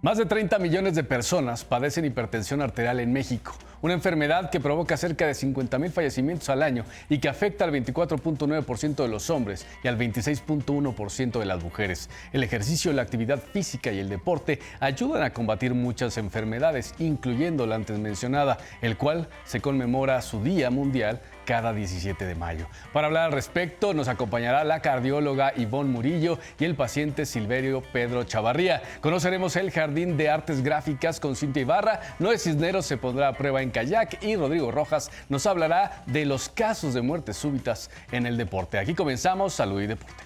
Más de 30 millones de personas padecen hipertensión arterial en México, una enfermedad que provoca cerca de 50,000 fallecimientos al año y que afecta al 24.9% de los hombres y al 26.1% de las mujeres. El ejercicio, la actividad física y el deporte ayudan a combatir muchas enfermedades, incluyendo la antes mencionada, el cual se conmemora su Día Mundial cada 17 de mayo. Para hablar al respecto nos acompañará la cardióloga Ivonne Murillo y el paciente Silverio Pedro Chavarría. Conoceremos el Jardín de Artes Gráficas con Cintia Ibarra, Noé Cisneros se pondrá a prueba en kayak y Rodrigo Rojas nos hablará de los casos de muertes súbitas en el deporte. Aquí comenzamos Salud y Deporte.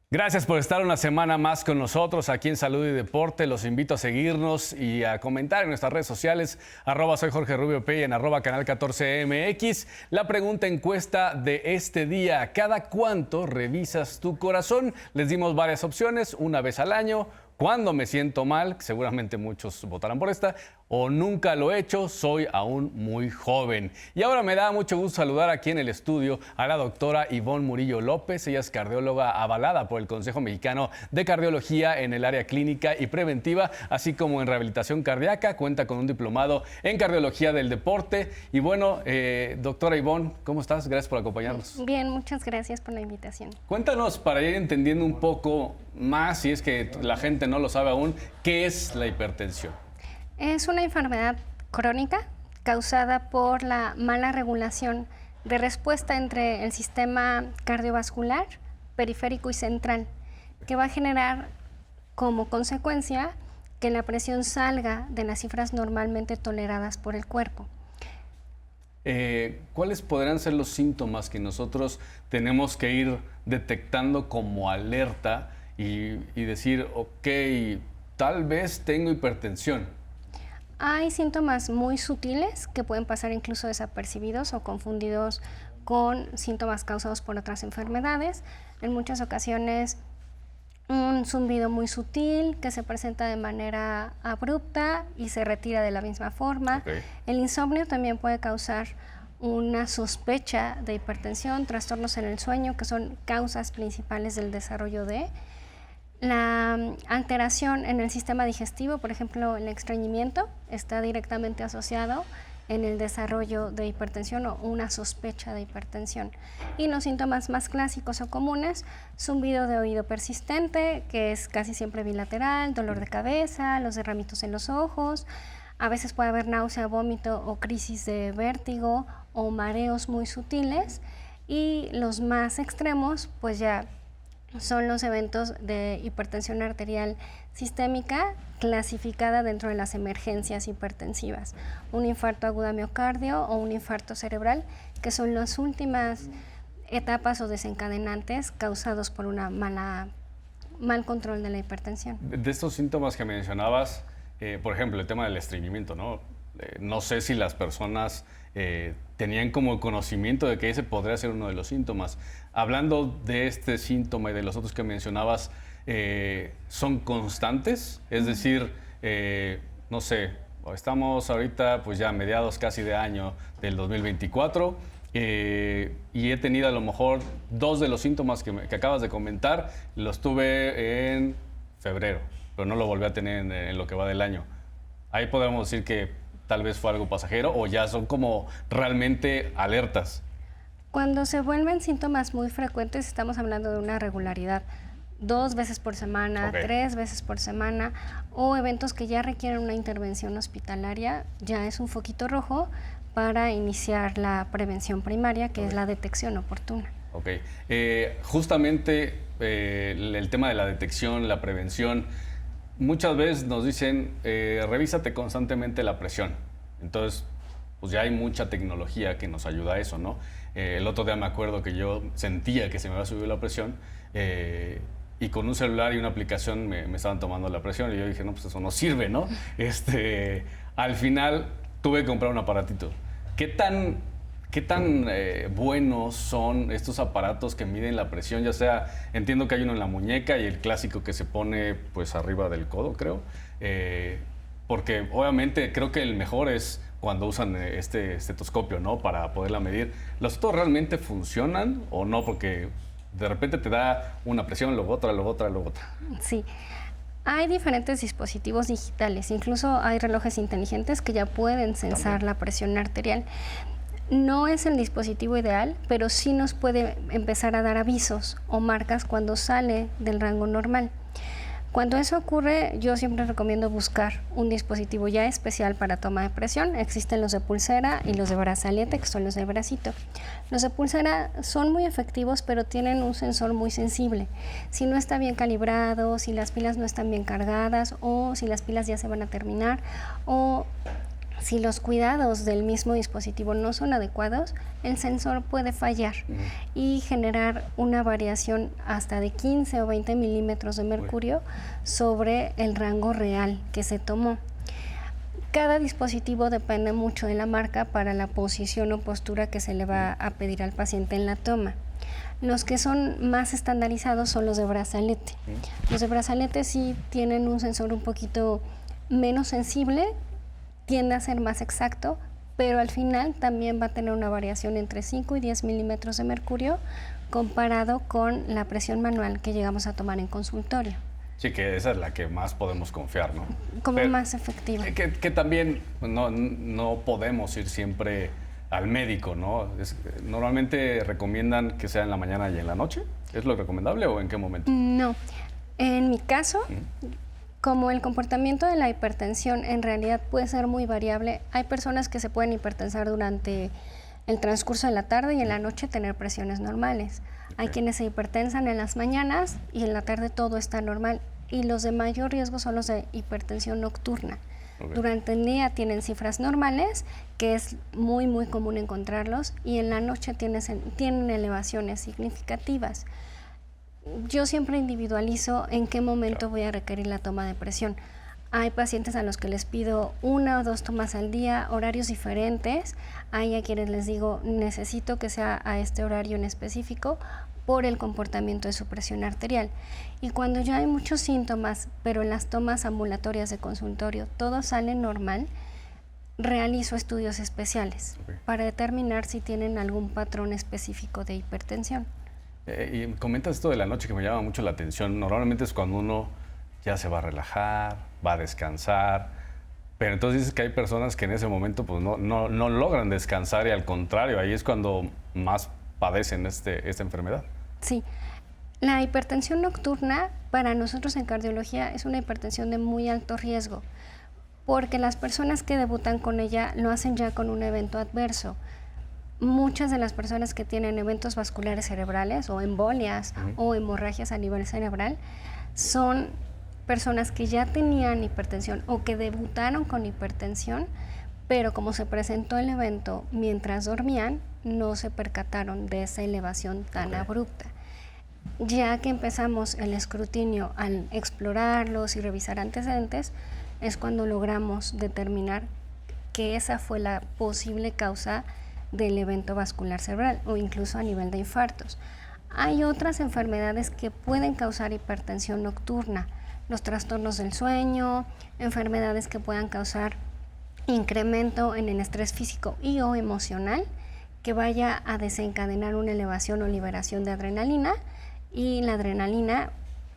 Gracias por estar una semana más con nosotros aquí en Salud y Deporte. Los invito a seguirnos y a comentar en nuestras redes sociales, @soy Jorge Rubio P y en @canal 14MX. La pregunta encuesta de este día: ¿cada cuánto revisas tu corazón? Les dimos varias opciones: una vez al año, cuando me siento mal, seguramente muchos votarán por esta, o nunca lo he hecho, soy aún muy joven. Y ahora me da mucho gusto saludar aquí en el estudio a la doctora Ivonne Murillo López. Ella es cardióloga avalada por el Consejo Mexicano de Cardiología en el área clínica y preventiva, así como en rehabilitación cardíaca. Cuenta con un diplomado en cardiología del deporte. Y bueno, doctora Ivonne, ¿cómo estás? Gracias por acompañarnos. Bien, muchas gracias por la invitación. Cuéntanos, para ir entendiendo un poco más, si es que la gente no lo sabe aún, ¿qué es la hipertensión? Es una enfermedad crónica causada por la mala regulación de respuesta entre el sistema cardiovascular, periférico y central, que va a generar como consecuencia que la presión salga de las cifras normalmente toleradas por el cuerpo. ¿Cuáles podrían ser los síntomas que nosotros tenemos que ir detectando como alerta y decir, ok, tal vez tengo hipertensión? Hay síntomas muy sutiles que pueden pasar incluso desapercibidos o confundidos con síntomas causados por otras enfermedades. En muchas ocasiones un zumbido muy sutil que se presenta de manera abrupta y se retira de la misma forma. Okay. El insomnio también puede causar una sospecha de hipertensión, trastornos en el sueño, que son causas principales del desarrollo de la alteración en el sistema digestivo. Por ejemplo, el estreñimiento está directamente asociado en el desarrollo de hipertensión o una sospecha de hipertensión. Y los síntomas más clásicos o comunes: zumbido de oído persistente, que es casi siempre bilateral, dolor de cabeza, los derramitos en los ojos, a veces puede haber náusea, vómito o crisis de vértigo o mareos muy sutiles, y los más extremos pues ya son los eventos de hipertensión arterial sistémica clasificada dentro de las emergencias hipertensivas, un infarto agudo a miocardio o un infarto cerebral, que son las últimas etapas o desencadenantes causados por una mal control de la hipertensión. De estos síntomas que mencionabas, por ejemplo, el tema del estreñimiento, ¿no? No sé si las personas tenían como conocimiento de que ese podría ser uno de los síntomas. Hablando de este síntoma y de los otros que mencionabas, ¿son constantes? Es decir, no sé, estamos ahorita pues ya a mediados casi de año del 2024 y he tenido a lo mejor dos de los síntomas que acabas de comentar, los tuve en febrero, pero no lo volví a tener en lo que va del año. Ahí podemos decir que tal vez fue algo pasajero o ya son como realmente alertas. Cuando se vuelven síntomas muy frecuentes, estamos hablando de una regularidad, 2 veces por semana, okay, 3 veces por semana, o eventos que ya requieren una intervención hospitalaria, ya es un foquito rojo para iniciar la prevención primaria, que okay, es la detección oportuna. Ok, justamente el tema de la detección, la prevención, muchas veces nos dicen, revísate constantemente la presión. Entonces, pues ya hay mucha tecnología que nos ayuda a eso, ¿no? El otro día me acuerdo que yo sentía que se me había subido la presión y con un celular y una aplicación me estaban tomando la presión y yo dije, no, pues eso no sirve, ¿no? Al final tuve que comprar un aparatito. ¿Qué ¿Qué tan buenos son estos aparatos que miden la presión? Ya sea, entiendo que hay uno en la muñeca y el clásico que se pone pues arriba del codo, creo. Porque obviamente creo que el mejor es cuando usan este estetoscopio, ¿no? Para poderla medir. ¿Los otros realmente funcionan o no? Porque de repente te da una presión, luego otra, luego otra, luego otra. Sí. Hay diferentes dispositivos digitales, incluso hay relojes inteligentes que ya pueden censar la presión arterial. No es el dispositivo ideal, pero sí nos puede empezar a dar avisos o marcas cuando sale del rango normal. Cuando eso ocurre, yo siempre recomiendo buscar un dispositivo ya especial para toma de presión. Existen los de pulsera y los de brazalete, que son los de bracito. Los de pulsera son muy efectivos, pero tienen un sensor muy sensible. Si no está bien calibrado, si las pilas no están bien cargadas, o si las pilas ya se van a terminar, o si los cuidados del mismo dispositivo no son adecuados, el sensor puede fallar y generar una variación hasta de 15 o 20 milímetros de mercurio sobre el rango real que se tomó. Cada dispositivo depende mucho de la marca para la posición o postura que se le va a pedir al paciente en la toma. Los que son más estandarizados son los de brazalete. Los de brazalete sí tienen un sensor un poquito menos sensible, tiende a ser más exacto, pero al final también va a tener una variación entre 5 y 10 milímetros de mercurio comparado con la presión manual que llegamos a tomar en consultorio. Sí, que esa es la que más podemos confiar, ¿no? Como más efectiva. Que también no podemos ir siempre al médico, ¿no? Normalmente recomiendan que sea en la mañana y en la noche. ¿Es lo recomendable o en qué momento? No. En mi caso, como el comportamiento de la hipertensión en realidad puede ser muy variable, hay personas que se pueden hipertensar durante el transcurso de la tarde y en la noche tener presiones normales. Hay quienes se hipertensan en las mañanas y en la tarde todo está normal. Y los de mayor riesgo son los de hipertensión nocturna. Durante el día tienen cifras normales, que es muy común encontrarlos, y en la noche tienen elevaciones significativas. Yo siempre individualizo en qué momento voy a requerir la toma de presión. Hay pacientes a los que les pido 1 o 2 tomas al día, horarios diferentes. Hay a quienes les digo, necesito que sea a este horario en específico por el comportamiento de su presión arterial. Y cuando ya hay muchos síntomas, pero en las tomas ambulatorias de consultorio todo sale normal, realizo estudios especiales para determinar si tienen algún patrón específico de hipertensión. Y comentas esto de la noche que me llama mucho la atención. Normalmente es cuando uno ya se va a relajar, va a descansar, pero entonces dices que hay personas que en ese momento pues no logran descansar y al contrario, ahí es cuando más padecen esta enfermedad. Sí, la hipertensión nocturna para nosotros en cardiología es una hipertensión de muy alto riesgo, porque las personas que debutan con ella lo hacen ya con un evento adverso. Muchas de las personas que tienen eventos vasculares cerebrales o embolias o hemorragias a nivel cerebral son personas que ya tenían hipertensión o que debutaron con hipertensión, pero como se presentó el evento mientras dormían, no se percataron de esa elevación tan abrupta. Ya que empezamos el escrutinio al explorarlos y revisar antecedentes, es cuando logramos determinar que esa fue la posible causa del evento vascular cerebral o incluso a nivel de infartos. Hay otras enfermedades que pueden causar hipertensión nocturna, los trastornos del sueño, enfermedades que puedan causar incremento en el estrés físico y o emocional que vaya a desencadenar una elevación o liberación de adrenalina, y la adrenalina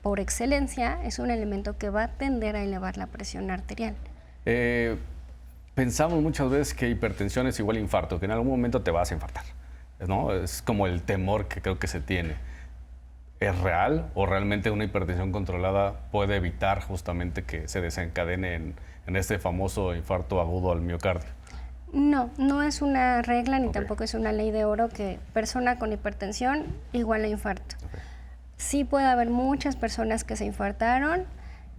por excelencia es un elemento que va a tender a elevar la presión arterial. Pensamos muchas veces que hipertensión es igual a infarto, que en algún momento te vas a infartar, ¿no? Es como el temor que creo que se tiene. ¿Es real o realmente una hipertensión controlada puede evitar justamente que se desencadene en este famoso infarto agudo al miocardio? No es una regla ni tampoco es una ley de oro que persona con hipertensión igual a infarto. Sí puede haber muchas personas que se infartaron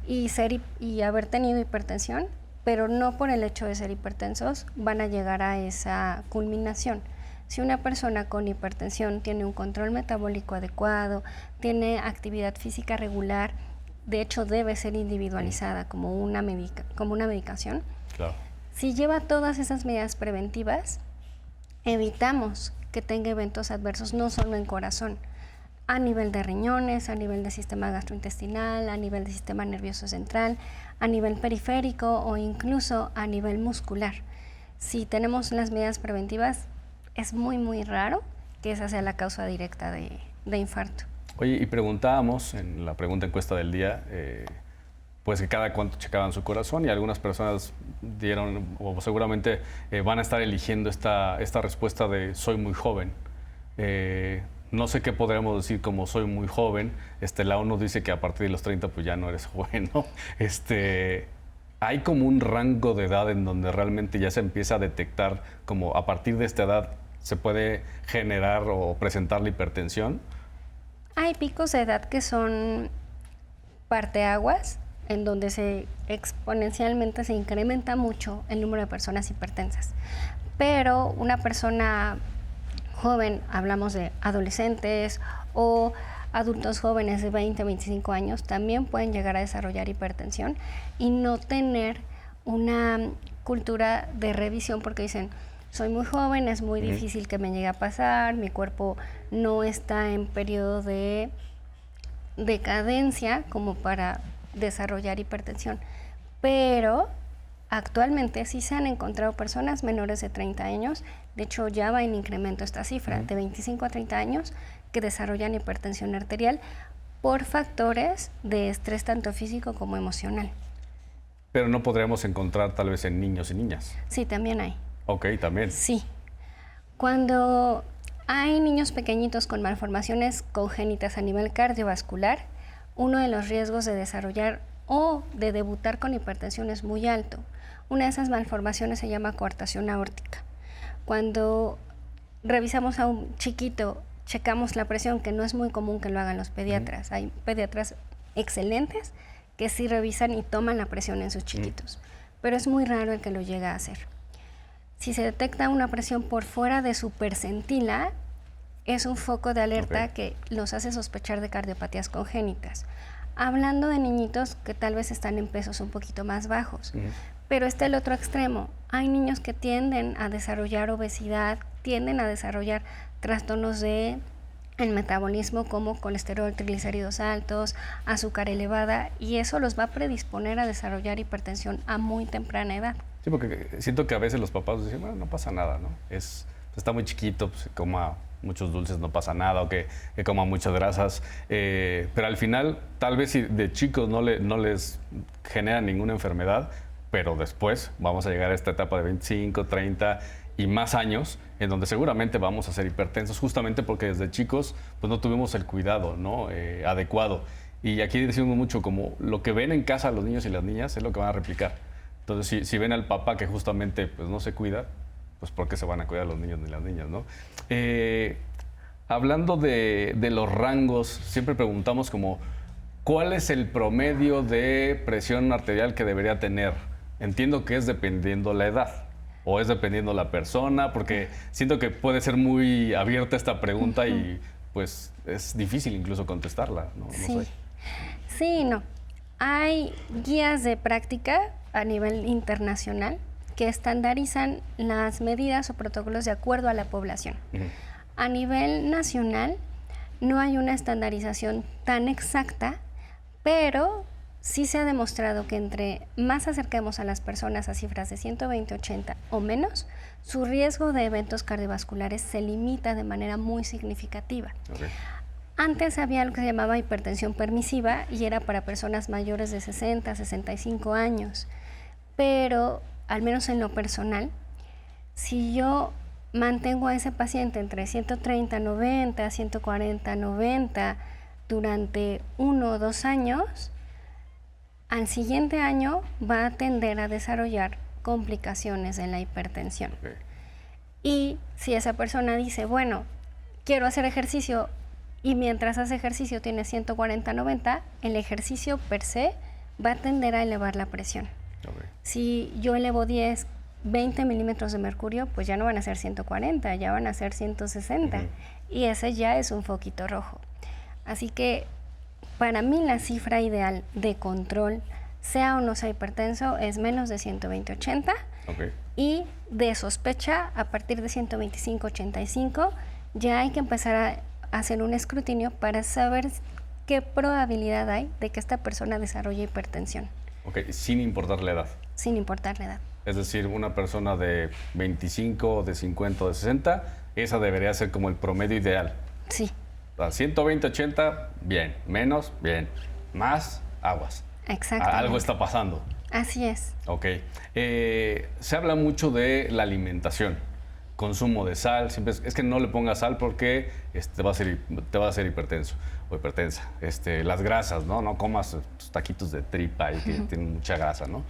y haber tenido hipertensión, pero no por el hecho de ser hipertensos van a llegar a esa culminación. Si una persona con hipertensión tiene un control metabólico adecuado, tiene actividad física regular, de hecho debe ser individualizada como una medicación. Claro. Si lleva todas esas medidas preventivas, evitamos que tenga eventos adversos no solo en corazón, a nivel de riñones, a nivel de sistema gastrointestinal, a nivel de sistema nervioso central, a nivel periférico o incluso a nivel muscular. Si tenemos las medidas preventivas, es muy raro que esa sea la causa directa de infarto. Oye, y preguntábamos en la pregunta encuesta del día, pues que cada cuánto checaban su corazón, y algunas personas dieron, o seguramente van a estar eligiendo esta respuesta de soy muy joven. No sé qué podremos decir como soy muy joven. La ONU dice que a partir de los 30 pues ya no eres joven, ¿no? Hay como un rango de edad en donde realmente ya se empieza a detectar como a partir de esta edad se puede generar o presentar la hipertensión. Hay picos de edad que son parteaguas, en donde exponencialmente se incrementa mucho el número de personas hipertensas. Pero una persona joven, hablamos de adolescentes o adultos jóvenes de 20 a 25 años, también pueden llegar a desarrollar hipertensión y no tener una cultura de revisión porque dicen, soy muy joven, es muy difícil que me llegue a pasar, mi cuerpo no está en periodo de decadencia como para desarrollar hipertensión. Pero actualmente sí se han encontrado personas menores de 30 años, de hecho ya va en incremento esta cifra, de 25 a 30 años, que desarrollan hipertensión arterial por factores de estrés tanto físico como emocional. Pero no podríamos encontrar tal vez en niños y niñas. Sí, también hay. Ok, también. Sí. Cuando hay niños pequeñitos con malformaciones congénitas a nivel cardiovascular, uno de los riesgos de desarrollar o de debutar con hipertensión es muy alto. Una de esas malformaciones se llama coartación aórtica. Cuando revisamos a un chiquito, checamos la presión, que no es muy común que lo hagan los pediatras. Hay pediatras excelentes que sí revisan y toman la presión en sus chiquitos, pero es muy raro el que lo llega a hacer. Si se detecta una presión por fuera de su percentila, es un foco de alerta que los hace sospechar de cardiopatías congénitas. Hablando de niñitos que tal vez están en pesos un poquito más bajos, pero está el otro extremo. Hay niños que tienden a desarrollar obesidad, tienden a desarrollar trastornos de el metabolismo como colesterol, triglicéridos altos, azúcar elevada, y eso los va a predisponer a desarrollar hipertensión a muy temprana edad. Sí, porque siento que a veces los papás dicen, bueno, no pasa nada, ¿no? Está muy chiquito, pues coma muchos dulces, no pasa nada, o que coma muchas grasas. Pero al final, tal vez si de chicos no les genera ninguna enfermedad, pero después vamos a llegar a esta etapa de 25, 30 y más años, en donde seguramente vamos a ser hipertensos, justamente porque desde chicos pues no tuvimos el cuidado, ¿no? Adecuado. Y aquí decimos mucho como lo que ven en casa los niños y las niñas es lo que van a replicar. Entonces, si ven al papá que justamente pues, no se cuida, pues ¿por qué se van a cuidar los niños ni las niñas, no? Hablando de los rangos, siempre preguntamos como, ¿cuál es el promedio de presión arterial que debería tener? Entiendo que es dependiendo la edad, o es dependiendo la persona, porque siento que puede ser muy abierta esta pregunta y pues es difícil incluso contestarla, ¿no? Sí. No sé. Sí, no. Hay guías de práctica a nivel internacional que estandarizan las medidas o protocolos de acuerdo a la población. A nivel nacional no hay una estandarización tan exacta, pero sí se ha demostrado que entre más acerquemos a las personas a cifras de 120, 80 o menos, su riesgo de eventos cardiovasculares se limita de manera muy significativa. Antes había lo que se llamaba hipertensión permisiva y era para personas mayores de 60, 65 años. Pero, al menos en lo personal, si yo mantengo a ese paciente entre 130, 90, 140, 90 durante 1 o 2 años, al siguiente año va a tender a desarrollar complicaciones en la hipertensión. Y si esa persona dice, bueno, quiero hacer ejercicio, y mientras hace ejercicio tiene 140, 90, el ejercicio per se va a tender a elevar la presión. Si yo elevo 10, 20 milímetros de mercurio, pues ya no van a ser 140, ya van a ser 160. Y ese ya es un foquito rojo. Así que para mí la cifra ideal de control, sea o no sea hipertenso, es menos de 120-80. Y de sospecha, a partir de 125-85, ya hay que empezar a hacer un escrutinio para saber qué probabilidad hay de que esta persona desarrolle hipertensión. Ok, sin importar la edad. Sin importar la edad. Es decir, una persona de 25, de 50 o de 60, esa debería ser como el promedio ideal. Sí. O sea, 120, 80, bien. Menos, bien. Más, aguas. Exactamente. Algo está pasando. Así es. Ok. Se habla mucho de la alimentación, consumo de sal. Siempre es que no le pongas sal porque te va a hacer hipertenso o hipertensa. Las grasas, ¿no? No comas tus taquitos de tripa y que tienen mucha grasa, ¿no?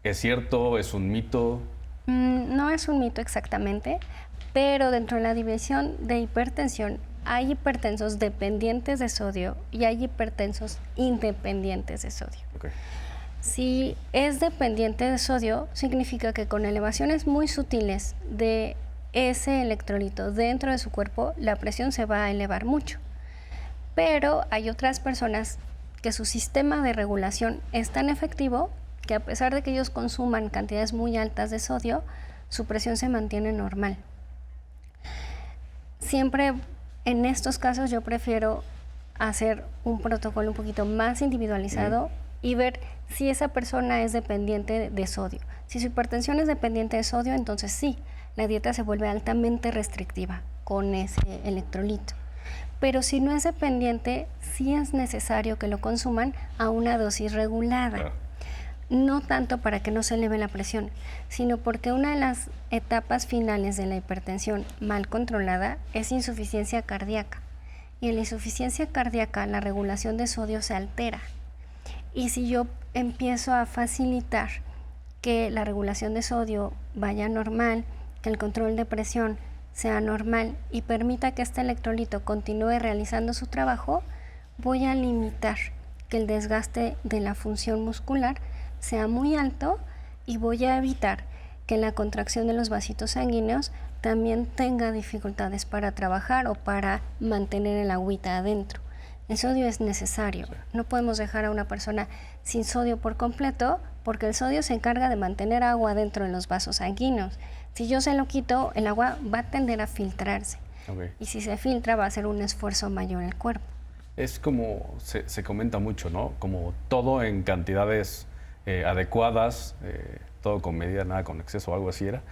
¿Es cierto? ¿Es un mito? No es un mito exactamente, pero dentro de la división de hipertensión hay hipertensos dependientes de sodio y hay hipertensos independientes de sodio. Okay. Si es dependiente de sodio, significa que con elevaciones muy sutiles de ese electrolito dentro de su cuerpo, la presión se va a elevar mucho. Pero hay otras personas que su sistema de regulación es tan efectivo que a pesar de que ellos consuman cantidades muy altas de sodio, su presión se mantiene normal. Siempre en estos casos yo prefiero hacer un protocolo un poquito más individualizado y ver si esa persona es dependiente de sodio. Si su hipertensión es dependiente de sodio, entonces sí, la dieta se vuelve altamente restrictiva con ese electrolito. Pero si no es dependiente, sí es necesario que lo consuman a una dosis regulada. Claro. No tanto para que no se eleve la presión, sino porque una de las etapas finales de la hipertensión mal controlada es insuficiencia cardíaca. Y en la insuficiencia cardíaca la regulación de sodio se altera. Y si yo empiezo a facilitar que la regulación de sodio vaya normal, que el control de presión sea normal y permita que este electrolito continúe realizando su trabajo, voy a limitar que el desgaste de la función muscular sea muy alto y voy a evitar que la contracción de los vasitos sanguíneos también tenga dificultades para trabajar o para mantener el agüita adentro. El sodio es necesario. No podemos dejar a una persona sin sodio por completo porque el sodio se encarga de mantener agua dentro de los vasos sanguíneos. Si yo se lo quito, el agua va a tender a filtrarse. Okay. Y si se filtra, va a ser un esfuerzo mayor el cuerpo. Es como se comenta mucho, ¿no? Como todo en cantidades adecuadas, todo con medida, nada con exceso, algo así era.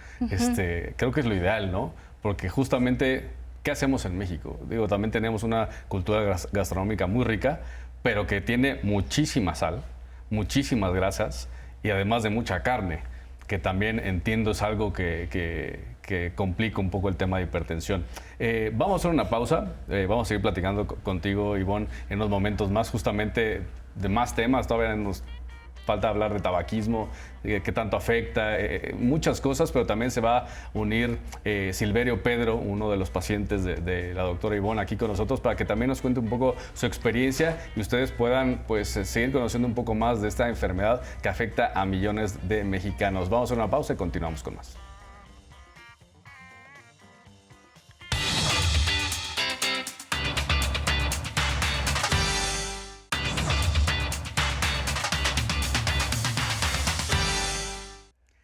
Creo que es lo ideal, ¿no? Porque justamente, ¿qué hacemos en México? Digo, también tenemos una cultura gastronómica muy rica, pero que tiene muchísima sal, muchísimas grasas y además de mucha carne, que también entiendo es algo que complica un poco el tema de hipertensión. Vamos a hacer una pausa, vamos a seguir platicando contigo, Ivonne, en unos momentos más, justamente de más temas. Todavía nos falta hablar de tabaquismo, qué tanto afecta, muchas cosas, pero también se va a unir Silverio Pedro, uno de los pacientes de la doctora Ivonne, aquí con nosotros, para que también nos cuente un poco su experiencia y ustedes puedan pues, seguir conociendo un poco más de esta enfermedad que afecta a millones de mexicanos. Vamos a hacer una pausa y continuamos con más.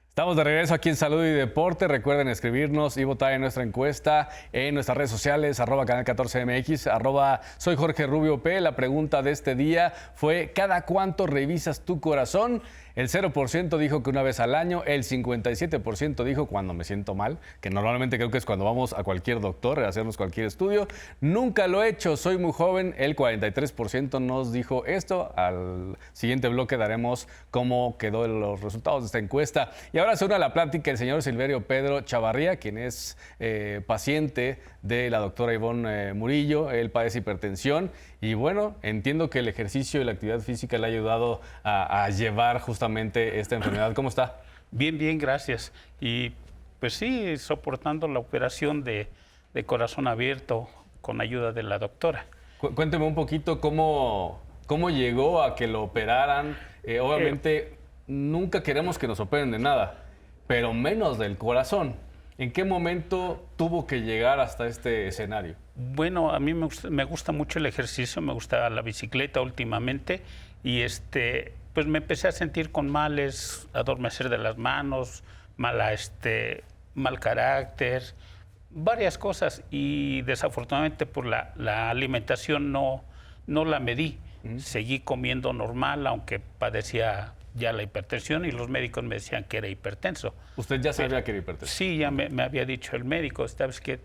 Estamos de regreso aquí en Salud y Deporte. Recuerden escribirnos y votar en nuestra encuesta en nuestras redes sociales, @canal14mx, soy Jorge Rubio P. La pregunta de este día fue: ¿cada cuánto revisas tu corazón? El 0% dijo que una vez al año, el 57% dijo cuando me siento mal, que normalmente creo que es cuando vamos a cualquier doctor a hacernos cualquier estudio. Nunca lo he hecho, soy muy joven, el 43% nos dijo esto. Al siguiente bloque daremos cómo quedó los resultados de esta encuesta. Y ahora se une a la plática el señor Silverio Pedro Chavarría, quien es paciente de la doctora Ivonne Murillo. Él padece hipertensión y bueno, entiendo que el ejercicio y la actividad física le ha ayudado a llevar justamente esta enfermedad. ¿Cómo está? Bien, bien, gracias. Y pues sí, soportando la operación de corazón abierto con ayuda de la doctora. Cuénteme un poquito cómo llegó a que lo operaran. Obviamente nunca queremos que nos operen de nada, pero menos del corazón. ¿En qué momento tuvo que llegar hasta este escenario? Bueno, a mí me gusta mucho el ejercicio, me gusta la bicicleta últimamente y pues me empecé a sentir con males, adormecer de las manos, mal carácter, varias cosas. Y desafortunadamente por la alimentación no la medí. Seguí comiendo normal, aunque padecía ya la hipertensión y los médicos me decían que era hipertenso. ¿Usted ya sabía que era hipertenso? Sí, ya me había dicho el médico, sabes que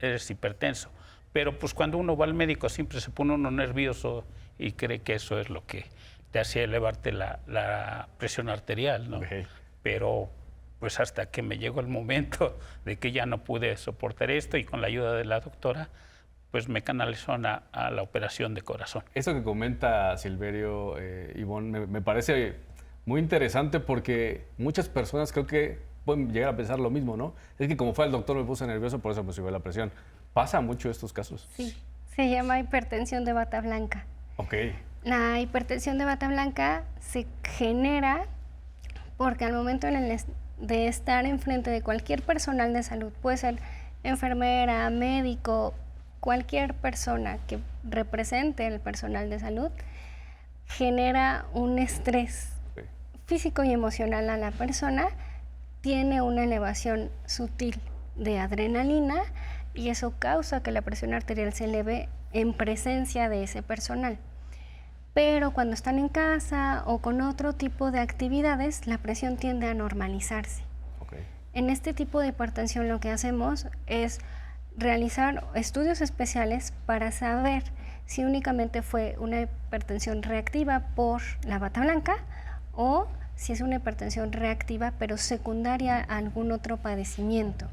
eres hipertenso. Pero pues cuando uno va al médico siempre se pone uno nervioso y cree que eso es lo que te hacía elevarte la presión arterial, ¿no? Okay. Pero pues hasta que me llegó el momento de que ya no pude soportar esto y con la ayuda de la doctora, pues me canalizó a la operación de corazón. Eso que comenta Silverio, Ivonne, me parece muy interesante porque muchas personas creo que pueden llegar a pensar lo mismo, ¿no? Es que como fue el doctor me puse nervioso, por eso me subió la presión. ¿Pasa mucho estos casos? Sí, se llama hipertensión de bata blanca. Ok. La hipertensión de bata blanca se genera porque al momento de estar enfrente de cualquier personal de salud, puede ser enfermera, médico, cualquier persona que represente el personal de salud, genera un estrés físico y emocional a la persona, tiene una elevación sutil de adrenalina y eso causa que la presión arterial se eleve en presencia de ese personal. Pero cuando están en casa o con otro tipo de actividades, la presión tiende a normalizarse. Okay. En este tipo de hipertensión lo que hacemos es realizar estudios especiales para saber si únicamente fue una hipertensión reactiva por la bata blanca o si es una hipertensión reactiva pero secundaria a algún otro padecimiento,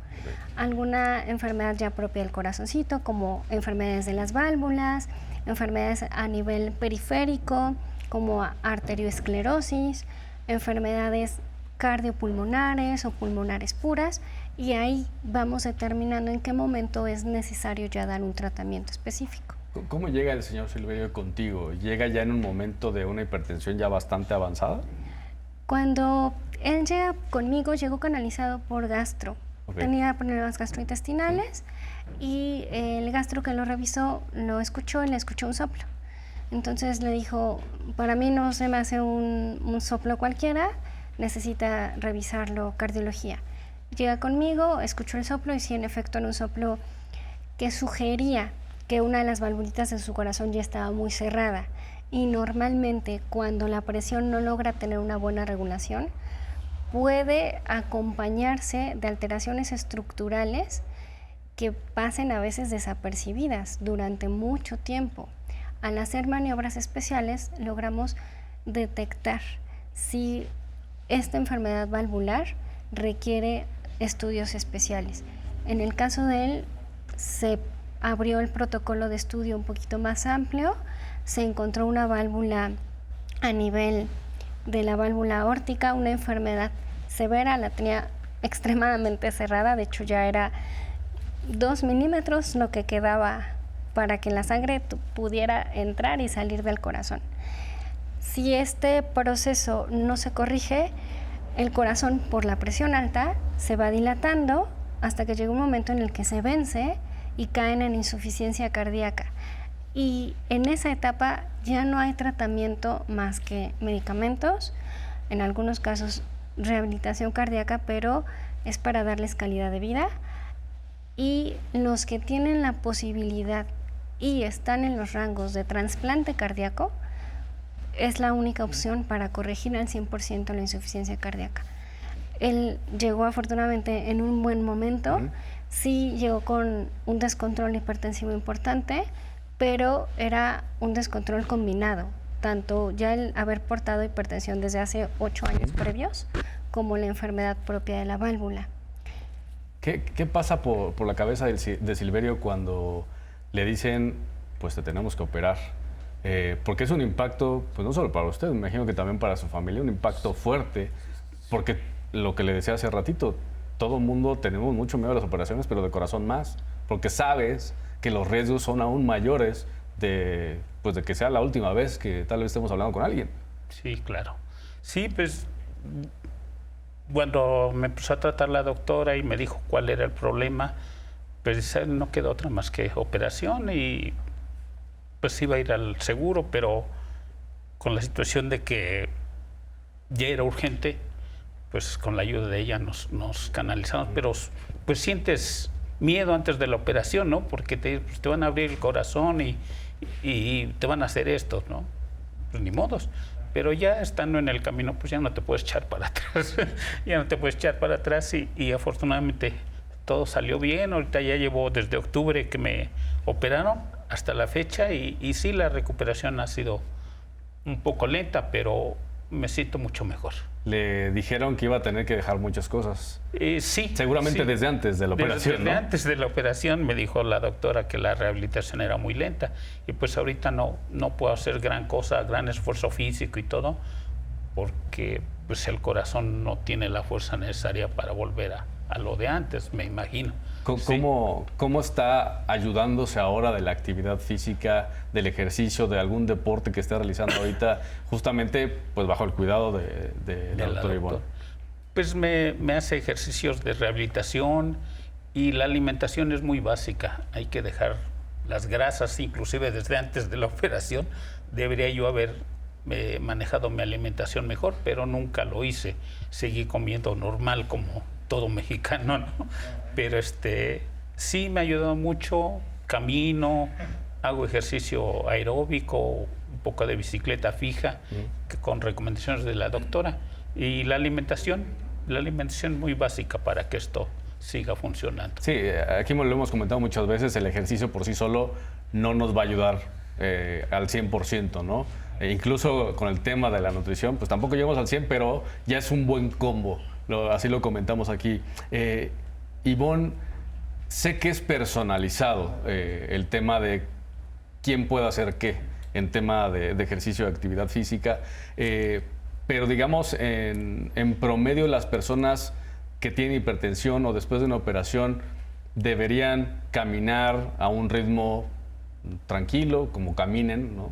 alguna enfermedad ya propia del corazoncito, como enfermedades de las válvulas, enfermedades a nivel periférico, como arterioesclerosis, enfermedades cardiopulmonares o pulmonares puras, y ahí vamos determinando en qué momento es necesario ya dar un tratamiento específico. ¿Cómo llega el señor Silverio contigo? ¿Llega ya en un momento de una hipertensión ya bastante avanzada? Cuando él llega conmigo, llegó canalizado por gastro. Okay. Tenía problemas gastrointestinales y el gastro que lo revisó lo escuchó y le escuchó un soplo. Entonces le dijo, para mí no se me hace un soplo cualquiera, necesita revisarlo cardiología. Llega conmigo, escuchó el soplo y sí, en efecto, era un soplo que sugería que una de las valvulitas de su corazón ya estaba muy cerrada. Y normalmente cuando la presión no logra tener una buena regulación, puede acompañarse de alteraciones estructurales que pasen a veces desapercibidas durante mucho tiempo. Al hacer maniobras especiales logramos detectar si esta enfermedad valvular requiere estudios especiales. En el caso de él, se abrió el protocolo de estudio un poquito más amplio, se encontró una válvula a nivel de la válvula aórtica, una enfermedad severa, la tenía extremadamente cerrada, de hecho ya era 2 milímetros lo que quedaba para que la sangre pudiera entrar y salir del corazón. Si este proceso no se corrige, el corazón por la presión alta se va dilatando hasta que llega un momento en el que se vence y caen en insuficiencia cardíaca. Y en esa etapa ya no hay tratamiento más que medicamentos, en algunos casos rehabilitación cardíaca, pero es para darles calidad de vida. Y los que tienen la posibilidad y están en los rangos de trasplante cardíaco, es la única opción para corregir al 100% la insuficiencia cardíaca. Él llegó afortunadamente en un buen momento, sí llegó con un descontrol hipertensivo importante, pero era un descontrol combinado, tanto ya el haber portado hipertensión desde hace 8 años previos, como la enfermedad propia de la válvula. ¿Qué pasa por la cabeza de Silverio cuando le dicen, pues te tenemos que operar? Porque es un impacto, pues no solo para usted, me imagino que también para su familia, un impacto fuerte, porque lo que le decía hace ratito, todo el mundo tenemos mucho miedo a las operaciones, pero de corazón más, porque sabes que los riesgos son aún mayores de que sea la última vez que tal vez estemos hablando con alguien. Sí, claro. Sí, pues cuando me empezó a tratar la doctora y me dijo cuál era el problema, pues no quedó otra más que operación y pues iba a ir al seguro, pero con la situación de que ya era urgente, pues con la ayuda de ella nos canalizamos, pero pues sientes miedo antes de la operación, ¿no? Porque te van a abrir el corazón y te van a hacer esto, ¿no? Pues ni modos. Pero ya estando en el camino, pues ya no te puedes echar para atrás. Ya no te puedes echar para atrás y afortunadamente todo salió bien. Ahorita ya llevo desde octubre que me operaron hasta la fecha y sí, la recuperación ha sido un poco lenta, pero me siento mucho mejor. Le dijeron que iba a tener que dejar muchas cosas. Sí. Seguramente sí. desde antes de la operación, Desde ¿no? antes de la operación me dijo la doctora que la rehabilitación era muy lenta y pues ahorita no puedo hacer gran cosa, gran esfuerzo físico y todo, porque pues el corazón no tiene la fuerza necesaria para volver a lo de antes, me imagino. ¿Cómo está ayudándose ahora de la actividad física, del ejercicio, de algún deporte que esté realizando ahorita, justamente pues bajo el cuidado de la doctora Ivonne? Pues me hace ejercicios de rehabilitación y la alimentación es muy básica. Hay que dejar las grasas, inclusive desde antes de la operación. Debería yo haber manejado mi alimentación mejor, pero nunca lo hice. Seguí comiendo normal como todo mexicano, ¿no? Pero sí me ha ayudado mucho. Camino, hago ejercicio aeróbico, un poco de bicicleta fija, con recomendaciones de la doctora. Y la alimentación muy básica para que esto siga funcionando. Sí, aquí lo hemos comentado muchas veces, el ejercicio por sí solo no nos va a ayudar al 100%, ¿no? Incluso con el tema de la nutrición, pues tampoco llegamos al 100%, pero ya es un buen combo, así lo comentamos aquí. Ivonne, sé que es personalizado el tema de quién puede hacer qué en tema de ejercicio de actividad física, pero digamos, en promedio las personas que tienen hipertensión o después de una operación deberían caminar a un ritmo tranquilo, como caminen, ¿no?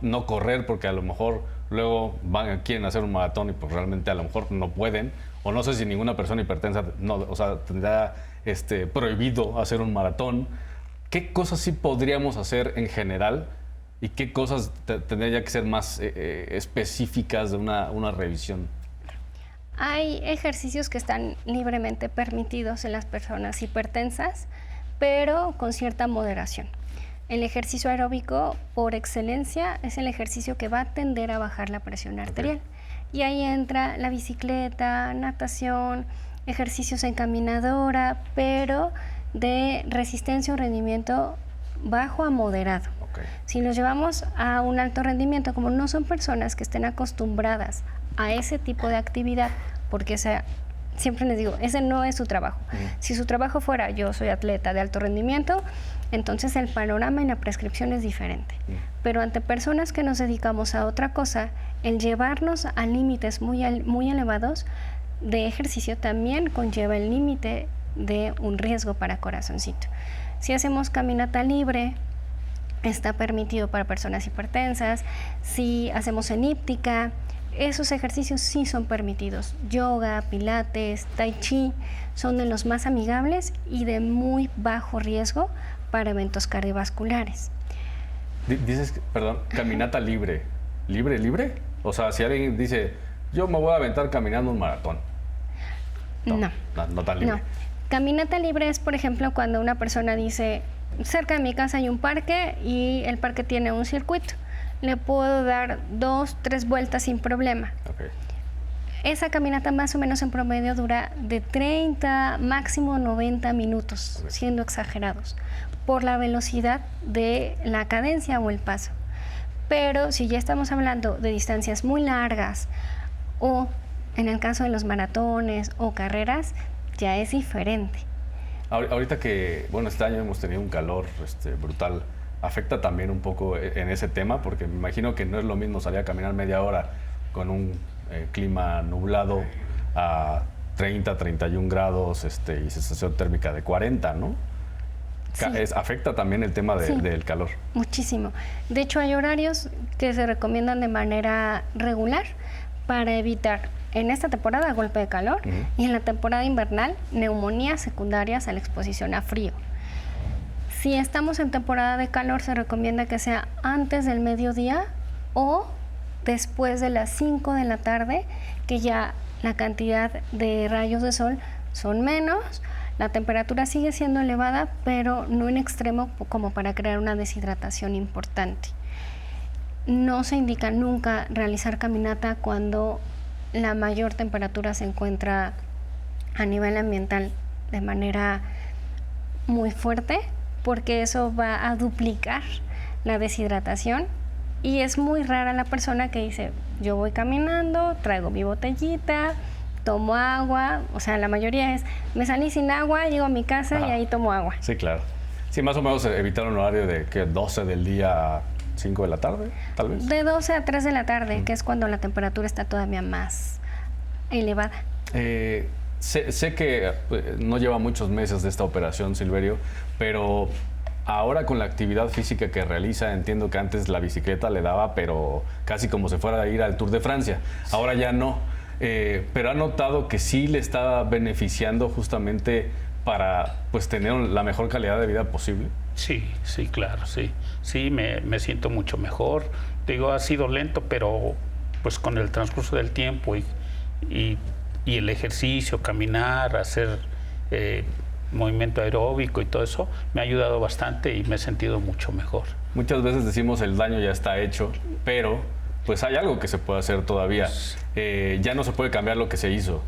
No correr porque a lo mejor luego quieren hacer un maratón y pues realmente a lo mejor no pueden, o no sé si ninguna persona hipertensa tendrá prohibido hacer un maratón. ¿Qué cosas sí podríamos hacer en general y qué cosas tendrían que ser más específicas de una revisión? Hay ejercicios que están libremente permitidos en las personas hipertensas, pero con cierta moderación. El ejercicio aeróbico, por excelencia, es el ejercicio que va a tender a bajar la presión arterial. Y ahí entra la bicicleta, natación, ejercicios en caminadora, pero de resistencia o rendimiento bajo a moderado. Si los llevamos a un alto rendimiento, como no son personas que estén acostumbradas a ese tipo de actividad, porque siempre les digo, ese no es su trabajo. Si su trabajo fuera, yo soy atleta de alto rendimiento, entonces el panorama y la prescripción es diferente. Pero ante personas que nos dedicamos a otra cosa, el llevarnos a límites muy elevados de ejercicio también conlleva el límite de un riesgo para corazoncito. Si hacemos caminata libre, está permitido para personas hipertensas. Si hacemos elíptica, esos ejercicios sí son permitidos. Yoga, pilates, tai chi son de los más amigables y de muy bajo riesgo para eventos cardiovasculares. Dices, perdón, caminata libre. ¿Libre? O sea, si alguien dice, yo me voy a aventar caminando un maratón. No tan libre. No. Caminata libre es, por ejemplo, cuando una persona dice, cerca de mi casa hay un parque y el parque tiene un circuito. Le puedo dar 2, 3 vueltas sin problema. Esa caminata más o menos en promedio dura de 30, máximo 90 minutos, siendo exagerados, por la velocidad de la cadencia o el paso. Pero si ya estamos hablando de distancias muy largas o en el caso de los maratones o carreras, ya es diferente. Ahorita que, este año hemos tenido un calor brutal, ¿afecta también un poco en ese tema? Porque me imagino que no es lo mismo salir a caminar media hora con un clima nublado a 30, 31 grados y sensación térmica de 40, ¿no? Sí. ¿Afecta también el tema del calor? Muchísimo. De hecho, hay horarios que se recomiendan de manera regular para evitar en esta temporada golpe de calor y en la temporada invernal neumonías secundarias a la exposición a frío. Si estamos en temporada de calor, se recomienda que sea antes del mediodía o después de las 5 de la tarde, que ya la cantidad de rayos de sol son menos, la temperatura sigue siendo elevada, pero no en extremo como para crear una deshidratación importante. No se indica nunca realizar caminata cuando la mayor temperatura se encuentra a nivel ambiental de manera muy fuerte, porque eso va a duplicar la deshidratación, y es muy rara la persona que dice, yo voy caminando, traigo mi botellita, tomo agua. O sea, la mayoría es, me salí sin agua, llego a mi casa y ahí tomo agua. Sí, claro. Sí, más o menos evitar un horario de que 12 del día a 5 de la tarde, tal vez. De 12 a 3 de la tarde, que es cuando la temperatura está todavía más elevada. Sé que no lleva muchos meses de esta operación, Silverio, pero ahora con la actividad física que realiza, entiendo que antes la bicicleta le daba, pero casi como si fuera a ir al Tour de Francia. Ahora ya no. Pero ha notado que sí le está beneficiando justamente para pues tener la mejor calidad de vida posible. Sí, sí, claro, sí. Sí, me siento mucho mejor. Digo, ha sido lento, pero pues con el transcurso del tiempo y el ejercicio, caminar, hacer movimiento aeróbico y todo eso, me ha ayudado bastante y me he sentido mucho mejor. Muchas veces decimos el daño ya está hecho, pero pues hay algo que se puede hacer todavía. Ya no se puede cambiar lo que se hizo.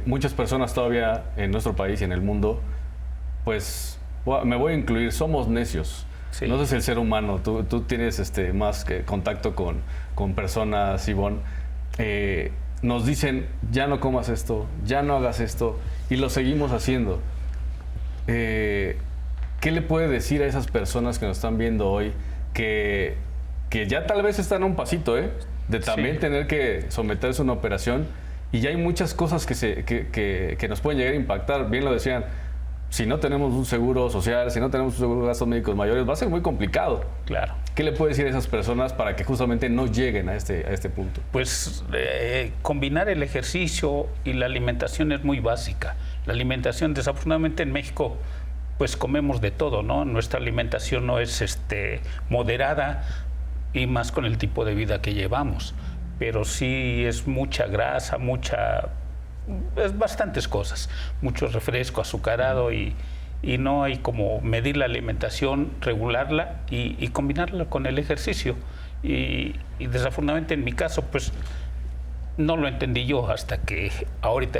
Muchas personas todavía en nuestro país y en el mundo, pues me voy a incluir, somos necios. Sí. No sé si el ser humano, tú tienes más contacto con personas, Ivonne, nos dicen, ya no comas esto, ya no hagas esto, y lo seguimos haciendo. ¿Qué le puede decir a esas personas que nos están viendo hoy que ya tal vez están a un pasito, de también tener que someterse a una operación, y ya hay muchas cosas que nos pueden llegar a impactar? Bien lo decían, si no tenemos un seguro social, si no tenemos un seguro de gastos médicos mayores, va a ser muy complicado. Claro. ¿Qué le puede decir a esas personas para que justamente no lleguen a este punto? Pues combinar el ejercicio y la alimentación es muy básica. La alimentación, desafortunadamente en México, pues comemos de todo, ¿no? Nuestra alimentación no es moderada, y más con el tipo de vida que llevamos. Pero sí es mucha grasa, es bastantes cosas, mucho refresco, azucarado, y no hay como medir la alimentación, regularla y combinarla con el ejercicio. Y desafortunadamente en mi caso, pues no lo entendí yo hasta que ahorita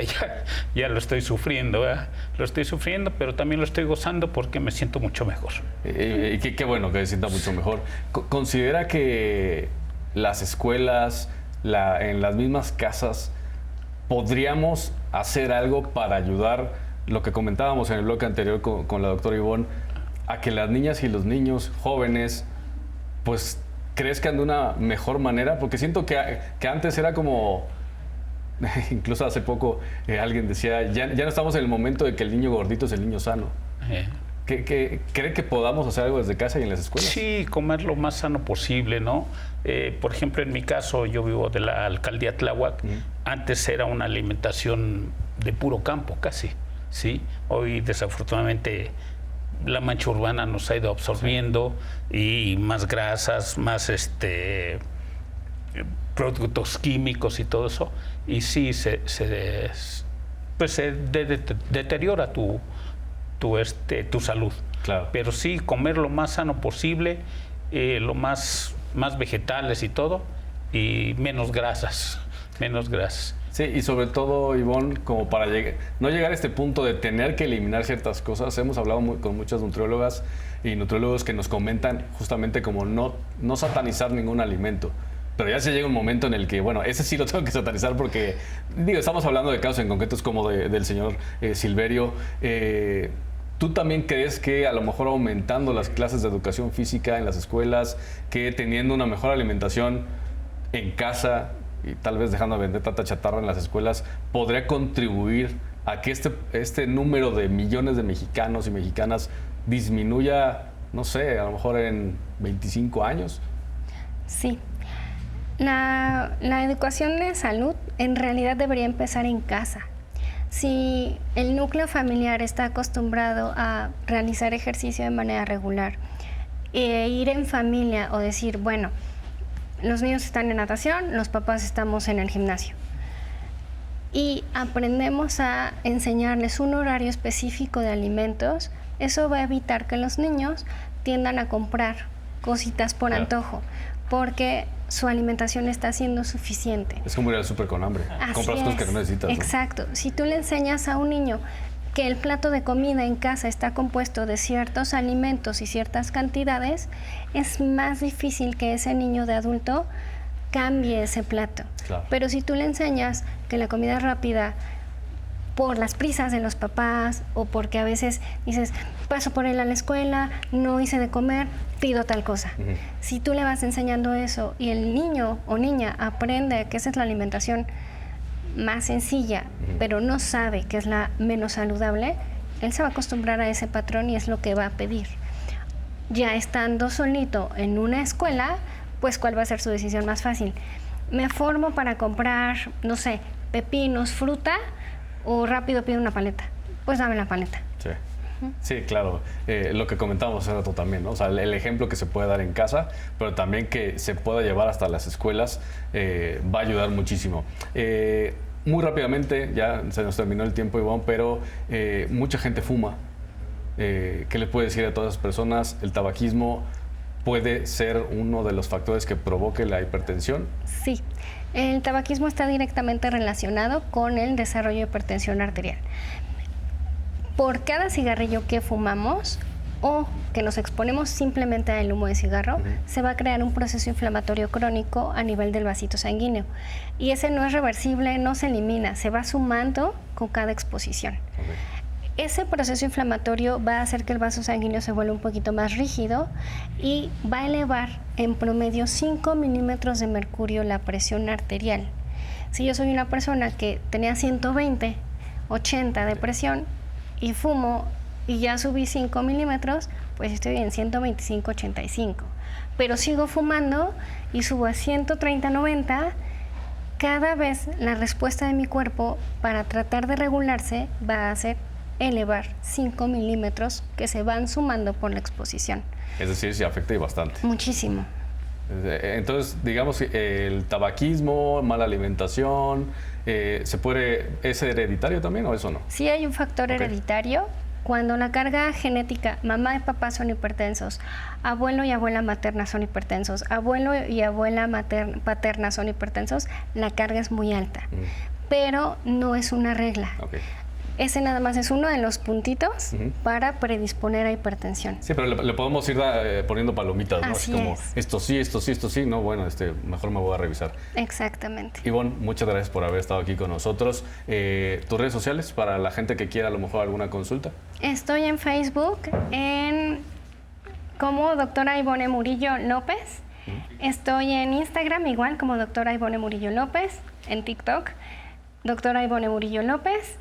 ya lo estoy sufriendo, ¿verdad? Lo estoy sufriendo, pero también lo estoy gozando porque me siento mucho mejor. Y qué bueno que se sienta mucho mejor. ¿Considera que las escuelas, en las mismas casas, podríamos hacer algo para ayudar, lo que comentábamos en el bloque anterior con la doctora Ivonne, a que las niñas y los niños jóvenes pues crezcan de una mejor manera? Porque siento que antes era como, incluso hace poco alguien decía, ya no estamos en el momento de que el niño gordito es el niño sano. ¿Cree que podamos hacer algo desde casa y en las escuelas? Sí, comer lo más sano posible, ¿no? Por ejemplo, en mi caso, yo vivo de la alcaldía Tláhuac. Antes era una alimentación de puro campo, casi, ¿sí? Hoy, desafortunadamente, la mancha urbana nos ha ido absorbiendo, y más grasas, más productos químicos y todo eso, y sí se deteriora tu salud. Claro. Pero sí comer lo más sano posible, más vegetales y todo, y menos grasas. Sí, y sobre todo, Ivonne, como para no llegar a este punto de tener que eliminar ciertas cosas. Hemos hablado con muchas nutriólogas y nutriólogos que nos comentan justamente como no satanizar ningún alimento. Pero ya se llega un momento en el que, bueno, ese sí lo tengo que satanizar porque, estamos hablando de casos en concretos como del señor Silverio. ¿Tú también crees que a lo mejor aumentando las clases de educación física en las escuelas, que teniendo una mejor alimentación en casa y tal vez dejando de vender tanta chatarra en las escuelas, podría contribuir a que este número de millones de mexicanos y mexicanas disminuya, no sé, a lo mejor en 25 años? Sí. La educación de salud en realidad debería empezar en casa. Si el núcleo familiar está acostumbrado a realizar ejercicio de manera regular, ir en familia o decir, bueno, los niños están en natación, los papás estamos en el gimnasio. y aprendemos a enseñarles un horario específico de alimentos, eso va a evitar que los niños tiendan a comprar cositas por antojo, porque su alimentación está siendo suficiente. Es como ir al súper con hambre. Así compras cosas que no necesitas. Exacto. ¿No? Si tú le enseñas a un niño que el plato de comida en casa está compuesto de ciertos alimentos y ciertas cantidades, es más difícil que ese niño de adulto cambie ese plato. Claro. Pero si tú le enseñas que la comida rápida, por las prisas de los papás o porque a veces dices, paso por él a la escuela, no hice de comer, pido tal cosa. Si tú le vas enseñando eso y el niño o niña aprende que esa es la alimentación más sencilla, pero no sabe que es la menos saludable, él se va a acostumbrar a ese patrón y es lo que va a pedir. Ya estando solito en una escuela, pues ¿cuál va a ser su decisión más fácil? Me formo para comprar, no sé, pepinos, fruta, o rápido pido una paleta. Pues dame la paleta. Sí. Sí, claro. Lo que comentábamos hace rato también, ¿no? O sea, el ejemplo que se puede dar en casa, pero también que se pueda llevar hasta las escuelas, va a ayudar muchísimo. Muy rápidamente, ya se nos terminó el tiempo, Ivonne, pero mucha gente fuma. ¿Qué le puede decir a todas las personas? El tabaquismo puede ser uno de los factores que provoque la hipertensión. Sí, el tabaquismo está directamente relacionado con el desarrollo de hipertensión arterial. Por cada cigarrillo que fumamos o que nos exponemos simplemente al humo de cigarro, se va a crear un proceso inflamatorio crónico a nivel del vasito sanguíneo. Y ese no es reversible, no se elimina, se va sumando con cada exposición. Ese proceso inflamatorio va a hacer que el vaso sanguíneo se vuelva un poquito más rígido y va a elevar en promedio 5 milímetros de mercurio la presión arterial. Si yo soy una persona que tenía 120, 80 de presión y fumo y ya subí 5 milímetros, pues estoy en 125, 85. Pero sigo fumando y subo a 130, 90, cada vez la respuesta de mi cuerpo para tratar de regularse va a ser elevar 5 milímetros que se van sumando por la exposición. Es decir, se afecta y bastante. Muchísimo. Entonces, digamos, el tabaquismo, mala alimentación, ¿es hereditario también o eso no? Sí hay un factor hereditario. Cuando la carga genética, mamá y papá son hipertensos, abuelo y abuela materna son hipertensos, abuelo y abuela paterna son hipertensos, la carga es muy alta. Pero no es una regla. Okay. Ese nada más es uno de los puntitos para predisponer a hipertensión. Sí, pero le podemos ir poniendo palomitas, ¿no? Así como es. Esto sí, esto sí, esto sí. No, bueno, mejor me voy a revisar. Exactamente. Ivonne, muchas gracias por haber estado aquí con nosotros. ¿Tus redes sociales para la gente que quiera a lo mejor alguna consulta? Estoy en Facebook como doctora Ivonne Murillo López. Estoy en Instagram igual como doctora Ivonne Murillo López. En TikTok, doctora Ivonne Murillo López.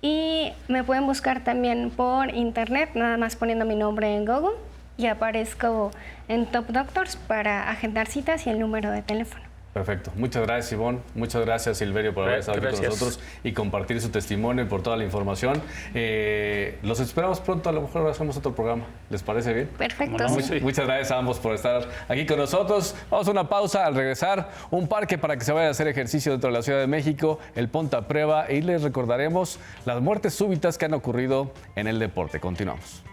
Y me pueden buscar también por internet, nada más poniendo mi nombre en Google y aparezco en Top Doctors para agendar citas y el número de teléfono. Perfecto. Muchas gracias, Ivonne. Muchas gracias, Silverio, por haber estado aquí con nosotros y compartir su testimonio y por toda la información. Los esperamos pronto. A lo mejor hacemos otro programa. ¿Les parece bien? Perfecto. Muchas gracias a ambos por estar aquí con nosotros. Vamos a una pausa. Al regresar, un parque para que se vayan a hacer ejercicio dentro de la Ciudad de México, el Ponte a Prueba, y les recordaremos las muertes súbitas que han ocurrido en el deporte. Continuamos.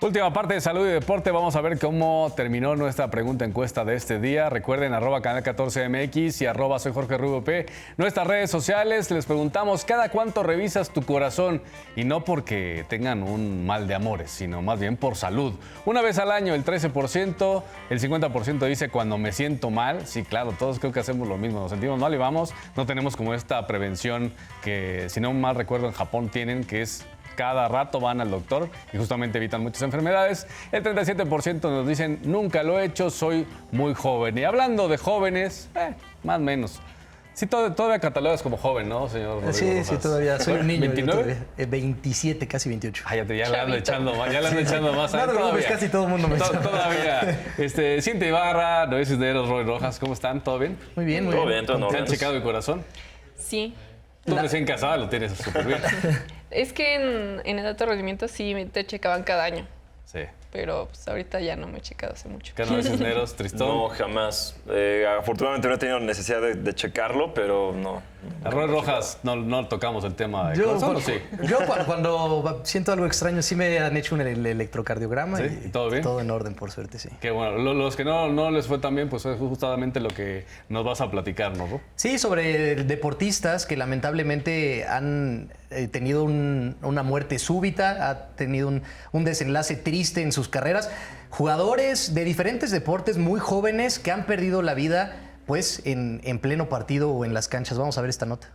Última parte de Salud y Deporte. Vamos a ver cómo terminó nuestra pregunta encuesta de este día. Recuerden, @canal 14mx y @soy Jorge Rubio P. Nuestras redes sociales, les preguntamos cada cuánto revisas tu corazón. Y no porque tengan un mal de amores, sino más bien por salud. Una vez al año, el 13%, el 50% dice cuando me siento mal. Sí, claro, todos creo que hacemos lo mismo. Nos sentimos mal y vamos. No tenemos como esta prevención que, si no mal recuerdo, en Japón tienen, que es cada rato van al doctor y justamente evitan muchas enfermedades. El 37% nos dicen, nunca lo he hecho, soy muy joven. Y hablando de jóvenes, más o menos. Sí, todavía catalogas como joven, ¿no, señor Rodrigo Sí, Rojas? sí, todavía soy un niño. ¿29? 27, casi 28. Ya le ando echando más, ya le ando echando más. No, todavía. casi todo el mundo me sabe. Todavía. Cintia Ibarra, Noé Cisneros, Roy Rojas, ¿cómo están? ¿Todo bien? Muy bien, muy Todo bien. bien, todo ¿Te han checado el corazón? Sí. Tú recién casada lo tienes súper bien. Es que en el alto rendimiento sí te checaban cada año, Sí. pero pues ahorita ya no me he checado hace mucho. ¿Qué no dices, Neros, Tristón? No, jamás. Afortunadamente no he tenido necesidad de checarlo, pero no. A Roy Rojas no tocamos el tema de Yo, corazón, ¿o sí? cuando siento algo extraño, sí me han hecho un electrocardiograma. ¿Sí? Y ¿Todo bien? Todo en orden, por suerte, sí. Que bueno, los que no les fue tan bien, pues es justamente lo que nos vas a platicar, ¿no? Sí, sobre deportistas que lamentablemente han tenido una muerte súbita, ha tenido un desenlace triste en sus carreras. Jugadores de diferentes deportes muy jóvenes que han perdido la vida pues en pleno partido o en las canchas. Vamos a ver esta nota.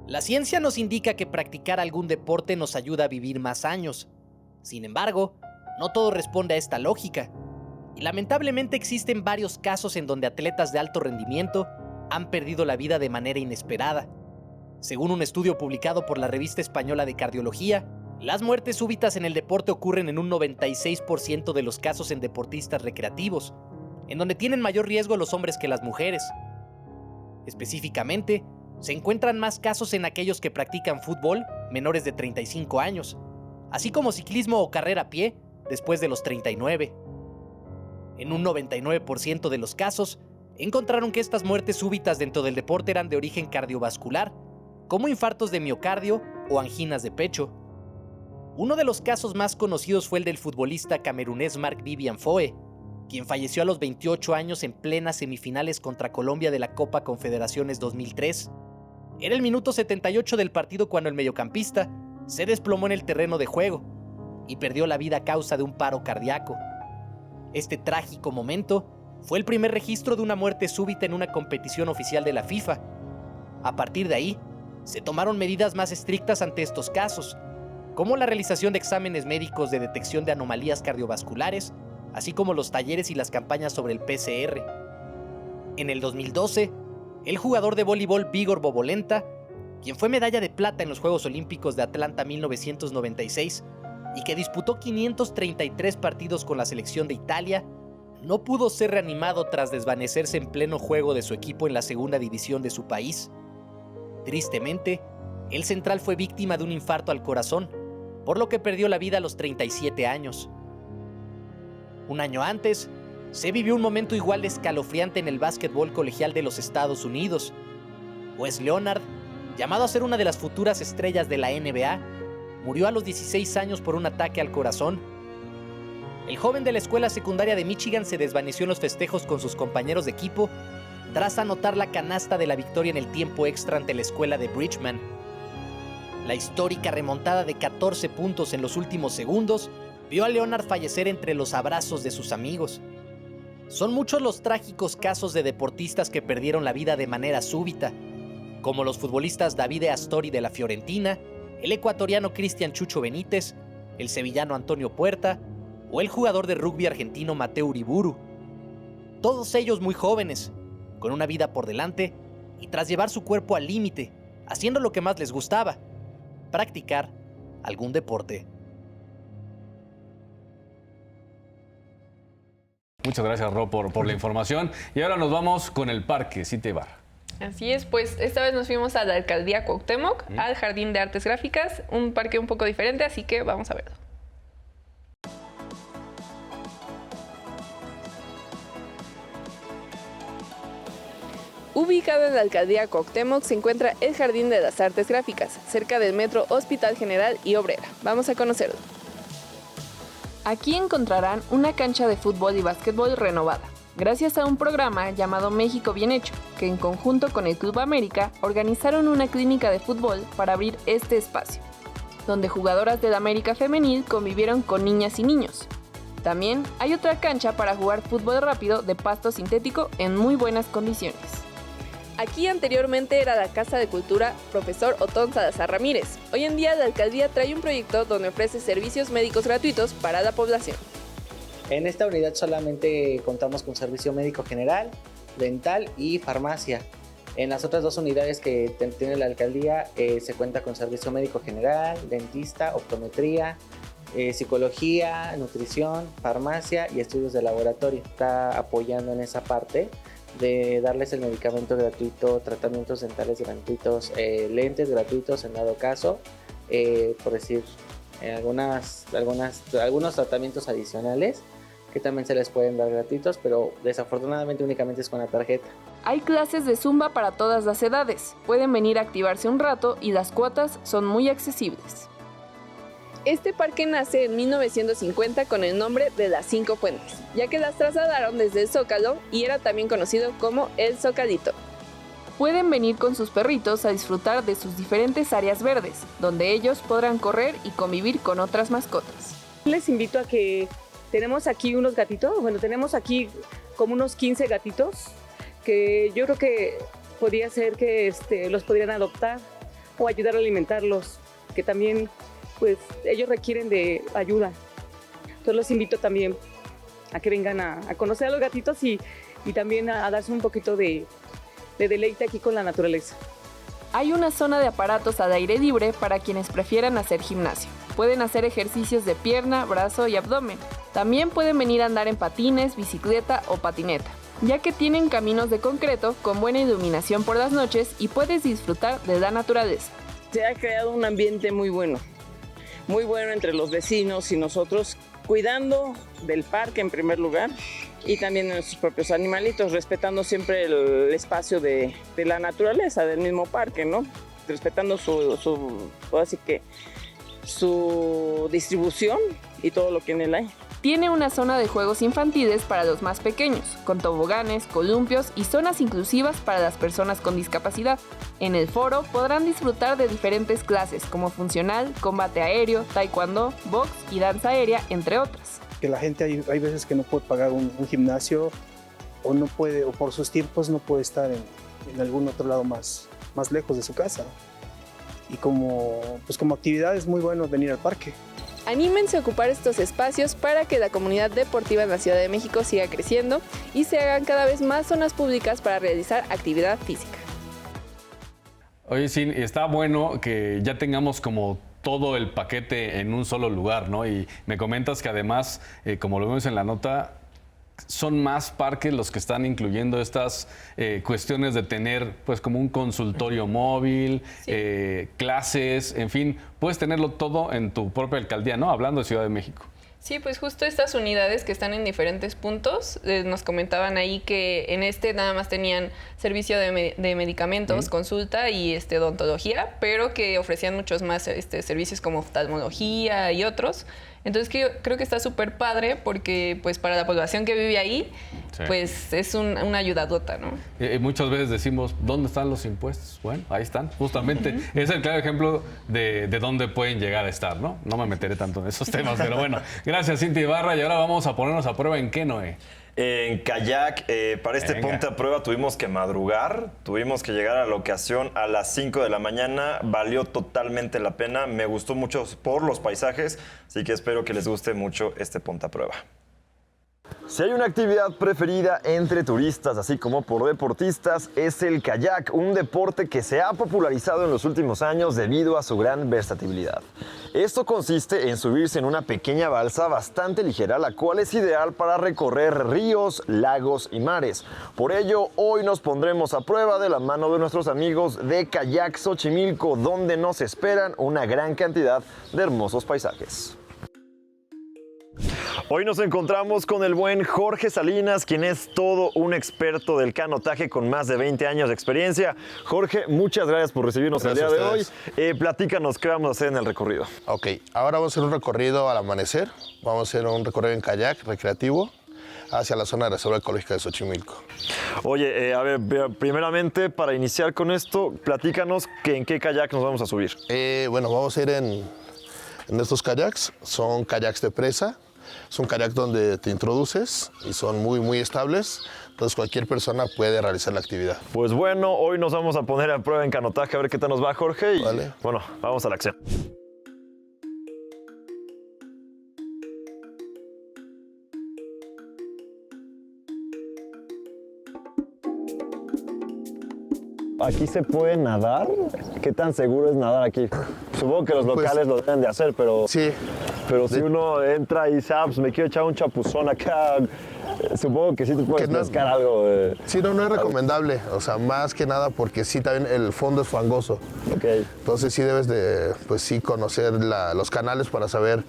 La ciencia nos indica que practicar algún deporte nos ayuda a vivir más años. Sin embargo, no todo responde a esta lógica. Y lamentablemente existen varios casos en donde atletas de alto rendimiento han perdido la vida de manera inesperada. Según un estudio publicado por la Revista Española de Cardiología, las muertes súbitas en el deporte ocurren en un 96% de los casos en deportistas recreativos, en donde tienen mayor riesgo los hombres que las mujeres. Específicamente, se encuentran más casos en aquellos que practican fútbol menores de 35 años, así como ciclismo o carrera a pie después de los 39. En un 99% de los casos, encontraron que estas muertes súbitas dentro del deporte eran de origen cardiovascular, como infartos de miocardio o anginas de pecho. Uno de los casos más conocidos fue el del futbolista camerunés Marc-Vivien Foé, quien falleció a los 28 años en plenas semifinales contra Colombia de la Copa Confederaciones 2003. Era el minuto 78 del partido cuando el mediocampista se desplomó en el terreno de juego y perdió la vida a causa de un paro cardíaco. Este trágico momento fue el primer registro de una muerte súbita en una competición oficial de la FIFA. A partir de ahí, se tomaron medidas más estrictas ante estos casos, como la realización de exámenes médicos de detección de anomalías cardiovasculares, así como los talleres y las campañas sobre el PCR. En el 2012, el jugador de voleibol Vígor Bobolenta, quien fue medalla de plata en los Juegos Olímpicos de Atlanta 1996 y que disputó 533 partidos con la selección de Italia, no pudo ser reanimado tras desvanecerse en pleno juego de su equipo en la segunda división de su país. Tristemente, el central fue víctima de un infarto al corazón, por lo que perdió la vida a los 37 años. Un año antes, se vivió un momento igual de escalofriante en el básquetbol colegial de los Estados Unidos. Wes Leonard, llamado a ser una de las futuras estrellas de la NBA, murió a los 16 años por un ataque al corazón. El joven de la escuela secundaria de Michigan se desvaneció en los festejos con sus compañeros de equipo tras anotar la canasta de la victoria en el tiempo extra ante la escuela de Bridgman. La histórica remontada de 14 puntos en los últimos segundos vio a Leonard fallecer entre los abrazos de sus amigos. Son muchos los trágicos casos de deportistas que perdieron la vida de manera súbita, como los futbolistas Davide Astori de la Fiorentina, el ecuatoriano Cristian Chucho Benítez, el sevillano Antonio Puerta o el jugador de rugby argentino Mateo Uriburu. Todos ellos muy jóvenes, con una vida por delante y tras llevar su cuerpo al límite, haciendo lo que más les gustaba, practicar algún deporte. Muchas gracias, Ro, por la información. Y ahora nos vamos con el Parque Citebar. Así es, pues esta vez nos fuimos a la Alcaldía Cuauhtémoc, al Jardín de Artes Gráficas, un parque un poco diferente, así que vamos a verlo. Ubicado en la Alcaldía Cuauhtémoc se encuentra el Jardín de las Artes Gráficas, cerca del Metro Hospital General y Obrera. Vamos a conocerlo. Aquí encontrarán una cancha de fútbol y básquetbol renovada, gracias a un programa llamado México Bien Hecho, que en conjunto con el Club América organizaron una clínica de fútbol para abrir este espacio, donde jugadoras del América Femenil convivieron con niñas y niños. También hay otra cancha para jugar fútbol rápido de pasto sintético en muy buenas condiciones. Aquí anteriormente era la Casa de Cultura Profesor Otón Salazar Ramírez. Hoy en día la alcaldía trae un proyecto donde ofrece servicios médicos gratuitos para la población. En esta unidad solamente contamos con servicio médico general, dental y farmacia. En las otras dos unidades que tiene la alcaldía se cuenta con servicio médico general, dentista, optometría, psicología, nutrición, farmacia y estudios de laboratorio. Está apoyando en esa parte de darles el medicamento gratuito, tratamientos dentales gratuitos, lentes gratuitos en dado caso, por decir, algunos tratamientos adicionales que también se les pueden dar gratuitos, pero desafortunadamente únicamente es con la tarjeta. Hay clases de Zumba para todas las edades. Pueden venir a activarse un rato y las cuotas son muy accesibles. Este parque nace en 1950 con el nombre de las 5 Fuentes, ya que las trasladaron desde el Zócalo y era también conocido como el Zocalito. Pueden venir con sus perritos a disfrutar de sus diferentes áreas verdes, donde ellos podrán correr y convivir con otras mascotas. Les invito a que tenemos aquí unos gatitos, tenemos aquí como unos 15 gatitos, que yo creo que podría ser que los podrían adoptar o ayudar a alimentarlos, que también pues ellos requieren de ayuda. Entonces los invito también a que vengan a conocer a los gatitos y también a darse un poquito de deleite aquí con la naturaleza. Hay una zona de aparatos al aire libre para quienes prefieran hacer gimnasio. Pueden hacer ejercicios de pierna, brazo y abdomen. También pueden venir a andar en patines, bicicleta o patineta, ya que tienen caminos de concreto con buena iluminación por las noches y puedes disfrutar de la naturaleza. Se ha creado un ambiente muy bueno entre los vecinos y nosotros, cuidando del parque en primer lugar y también de nuestros propios animalitos, respetando siempre el espacio de la naturaleza, del mismo parque, ¿no? Respetando su distribución y todo lo que en él hay. Tiene una zona de juegos infantiles para los más pequeños, con toboganes, columpios y zonas inclusivas para las personas con discapacidad. En el foro podrán disfrutar de diferentes clases como funcional, combate aéreo, taekwondo, box y danza aérea, entre otras. Que la gente hay veces que no puede pagar un gimnasio o no puede, o por sus tiempos no puede estar en algún otro lado más lejos de su casa. Y como actividad es muy bueno venir al parque. Anímense a ocupar estos espacios para que la comunidad deportiva en la Ciudad de México siga creciendo y se hagan cada vez más zonas públicas para realizar actividad física. Oye, sí, está bueno que ya tengamos como todo el paquete en un solo lugar, ¿no? Y me comentas que además, como lo vemos en la nota, son más parques los que están incluyendo estas cuestiones de tener pues como un consultorio móvil, sí, clases, en fin, puedes tenerlo todo en tu propia alcaldía, ¿no? Hablando de Ciudad de México. Sí, pues justo estas unidades que están en diferentes puntos, nos comentaban ahí que en nada más tenían servicio de medicamentos, consulta y odontología, pero que ofrecían muchos más servicios como oftalmología y otros. Entonces creo que está súper padre porque pues para la población que vive ahí, sí, pues es una ayudadota, ¿no? Muchas veces decimos, ¿dónde están los impuestos? Bueno, ahí están, justamente. Es el claro ejemplo de dónde pueden llegar a estar, ¿no? No me meteré tanto en esos temas, pero bueno. Gracias, Cintia Ibarra. Y ahora vamos a ponernos a prueba ¿en qué, Noé? En kayak, para este Ponte a Prueba tuvimos que madrugar, tuvimos que llegar a la ocasión a las 5 de la mañana, valió totalmente la pena, me gustó mucho por los paisajes, así que espero que les guste mucho este Ponte a Prueba. Si hay una actividad preferida entre turistas, así como por deportistas, es el kayak, un deporte que se ha popularizado en los últimos años debido a su gran versatilidad. Esto consiste en subirse en una pequeña balsa bastante ligera, la cual es ideal para recorrer ríos, lagos y mares. Por ello, hoy nos pondremos a prueba de la mano de nuestros amigos de Kayak Xochimilco, donde nos esperan una gran cantidad de hermosos paisajes. Hoy nos encontramos con el buen Jorge Salinas, quien es todo un experto del canotaje con más de 20 años de experiencia. Jorge, muchas gracias por recibirnos el día de hoy. Platícanos qué vamos a hacer en el recorrido. Ok, ahora vamos a hacer un recorrido al amanecer. Vamos a hacer un recorrido en kayak recreativo hacia la zona de reserva ecológica de Xochimilco. Oye, a ver, primeramente, para iniciar con esto, platícanos en qué kayak nos vamos a subir. Bueno, vamos a ir en estos kayaks. Son kayaks de presa. Es un kayak donde te introduces y son muy, muy estables. Entonces cualquier persona puede realizar la actividad. Pues bueno, hoy nos vamos a poner a prueba en canotaje a ver qué tal nos va, Jorge. Y vale. Bueno, vamos a la acción. ¿Aquí se puede nadar? ¿Qué tan seguro es nadar aquí? Supongo que los locales lo deben de hacer, pero... Sí. Pero si uno entra y dice, pues me quiero echar un chapuzón acá, supongo que sí te puedes pescar algo. Sí, no es recomendable. O sea, más que nada porque sí también el fondo es fangoso. Okay. Entonces sí debes de, pues sí, conocer los canales para saber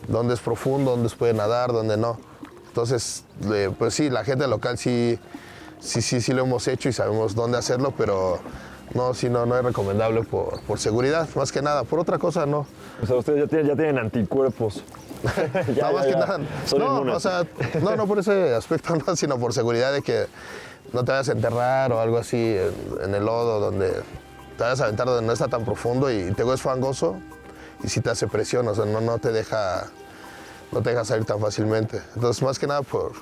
dónde es profundo, dónde se puede nadar, dónde no. Entonces, pues sí, la gente local sí lo hemos hecho y sabemos dónde hacerlo, pero no es recomendable por seguridad, más que nada. Por otra cosa, no. O sea, ustedes ya tienen anticuerpos. Más que nada. O sea, no por ese aspecto, no, sino por seguridad de que no te vayas a enterrar o algo así en el lodo, donde te vayas a aventar donde no está tan profundo y te es fangoso y sí te hace presión, o sea, no te deja salir tan fácilmente. Entonces, más que nada por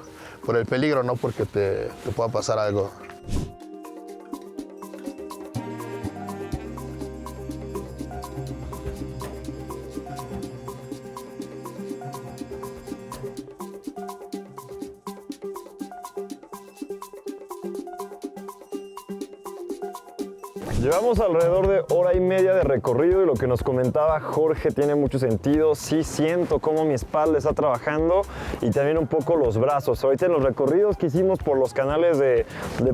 el peligro, no porque te pueda pasar algo. Llevamos alrededor de hora y media de recorrido y lo que nos comentaba Jorge tiene mucho sentido. Sí siento cómo mi espalda está trabajando y también un poco los brazos. Ahorita en los recorridos que hicimos por los canales de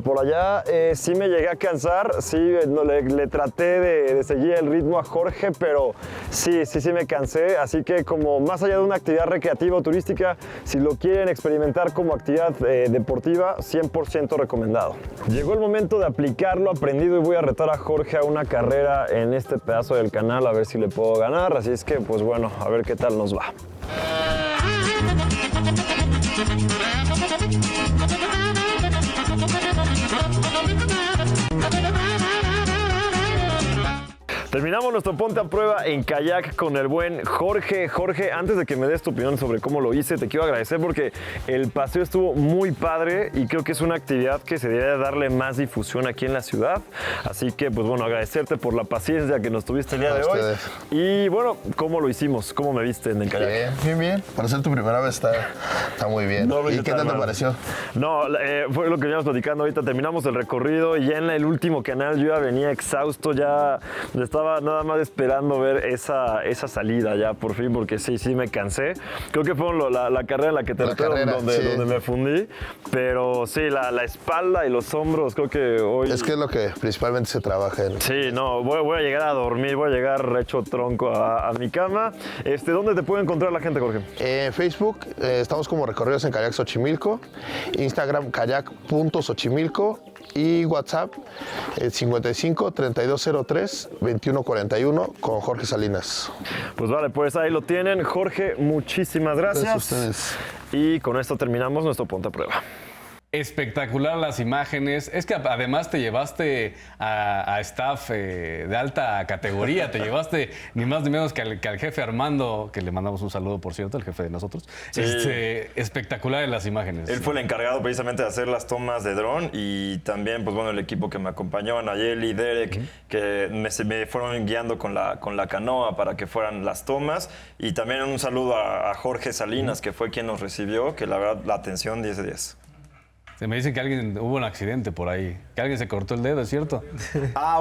por allá, sí me llegué a cansar, sí le traté de seguir el ritmo a Jorge, pero sí me cansé. Así que como más allá de una actividad recreativa o turística, si lo quieren experimentar como actividad deportiva, 100% recomendado. Llegó el momento de aplicar lo aprendido y voy a retar a Jorge a una carrera en este pedazo del canal a ver si le puedo ganar, así es que pues bueno, a ver qué tal nos va. Terminamos nuestro ponte a prueba en kayak con el buen Jorge. Jorge, antes de que me des tu opinión sobre cómo lo hice, te quiero agradecer porque el paseo estuvo muy padre y creo que es una actividad que se debe darle más difusión aquí en la ciudad. Así que, pues bueno, agradecerte por la paciencia que nos tuviste el día de hoy. Y bueno, ¿cómo lo hicimos? ¿Cómo me viste en el kayak? Bien. Para ser tu primera vez está muy bien. No, ¿y qué tal te pareció? No, fue lo que veníamos platicando ahorita. Terminamos el recorrido y ya en el último canal yo ya venía exhausto, ya estaba nada más esperando ver esa salida ya por fin, porque sí me cansé. Creo que fue la carrera en la que donde me fundí, pero sí, la espalda y los hombros, creo que hoy... Es que es lo que principalmente se trabaja en... Sí, no, voy a llegar a dormir, voy a llegar hecho tronco a mi cama. ¿Dónde te puede encontrar la gente, Jorge? Facebook, estamos como Recorridos en Kayak Xochimilco, Instagram kayak.xochimilco y WhatsApp 55 3203 2141 con Jorge Salinas. Pues vale, pues ahí lo tienen. Jorge, muchísimas gracias. Gracias a ustedes. Y con esto terminamos nuestro ponte a prueba. Espectacular las imágenes. Es que además te llevaste a staff de alta categoría. Te llevaste ni más ni menos que al jefe Armando, que le mandamos un saludo, por cierto, el jefe de nosotros. Sí. Espectacular en las imágenes. Él fue el encargado precisamente de hacer las tomas de dron y también, pues bueno, el equipo que me acompañó, Nayeli, Derek, que me fueron guiando con la canoa para que fueran las tomas. Y también un saludo a Jorge Salinas, que fue quien nos recibió, que la verdad, la atención 10 de 10. Me dicen que hubo un accidente por ahí, que alguien se cortó el dedo, ¿es cierto?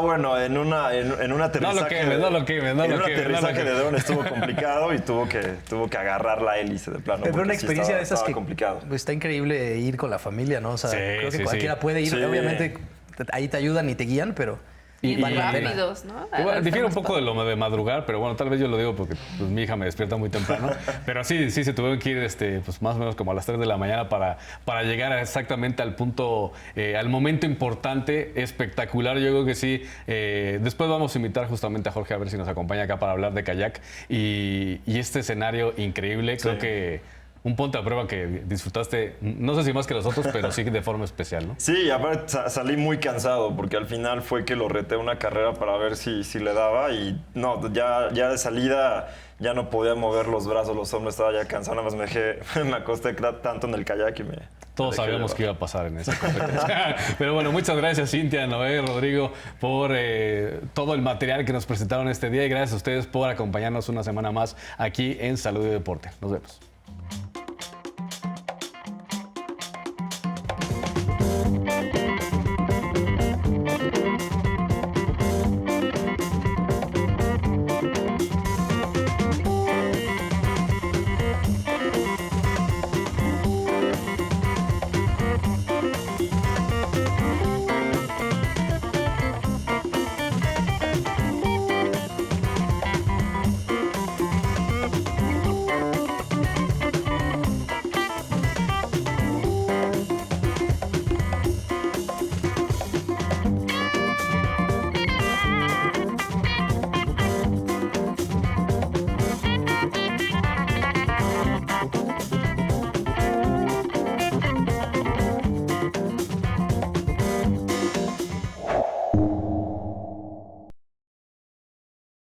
Bueno, en un aterrizaje. No lo quemes. En un aterrizaje de dron estuvo complicado y tuvo que agarrar la hélice de plano. Pero una experiencia de esas que complicado. Está increíble ir con la familia, ¿no? O sea, creo que cualquiera puede ir. Sí. Obviamente ahí te ayudan y te guían, pero... Y rápidos, ¿no? Igual, difiere un poco de lo de madrugar, pero bueno, tal vez yo lo digo porque pues, mi hija me despierta muy temprano. Pero sí, se tuvieron que ir pues, más o menos como a las 3 de la mañana para llegar exactamente al punto, al momento importante, espectacular. Yo creo que sí. Después vamos a invitar justamente a Jorge a ver si nos acompaña acá para hablar de kayak. Y este escenario increíble, creo que... Un ponte a prueba que disfrutaste, no sé si más que los otros, pero sí de forma especial, ¿no? Sí, aparte salí muy cansado porque al final fue que lo reté una carrera para ver si le daba y no, ya de salida ya no podía mover los brazos, los hombros, estaba ya cansado, nada más me acosté tanto en el kayak y Todos sabíamos que iba a pasar en esa competencia. Pero bueno, muchas gracias Cintia, Noé, Rodrigo, por todo el material que nos presentaron este día y gracias a ustedes por acompañarnos una semana más aquí en Salud y Deporte. Nos vemos.